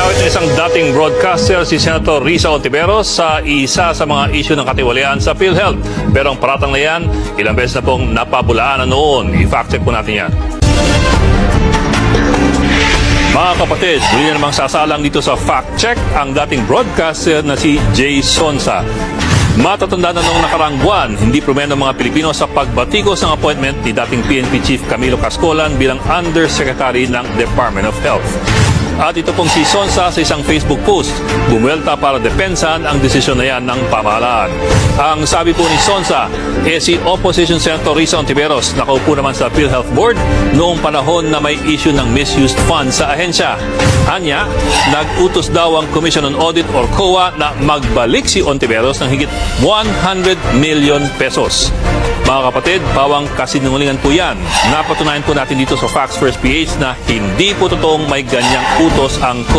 Ginamit ng isang dating broadcaster si Senator Risa Hontiveros sa isa sa mga isyu ng katiwalian sa PhilHealth. Pero ang paratang na yan, ilang beses na pong napabulaanan noon. I-fact check po natin yan. Mga kapatid, muli na namang sasalang dito sa fact check ang dating broadcaster na si Jay Sonsa. Matatanda na noong nakaraang buwan, hindi promeno ng mga Pilipino sa pagbatikos ng appointment ni dating PNP Chief Camilo Cascolan bilang Undersecretary ng Department of Health. At ito pong si Sonsa sa isang Facebook post, bumuelta para depensahan ang desisyon na yan ng pamahalaan. Ang sabi po ni Sonsa, si Opposition Senator Risa Hontiveros nakaupo naman sa PhilHealth Board noong panahon na may issue ng misused funds sa ahensya. Anya, nag-utos daw ang Commission on Audit or COA na magbalik si Hontiveros ng higit 100 million pesos. Mga kapatid, bawang kasinungalingan po yan. Napatunayan po natin dito sa Facts First PH na hindi po totoong may ganyang utos ang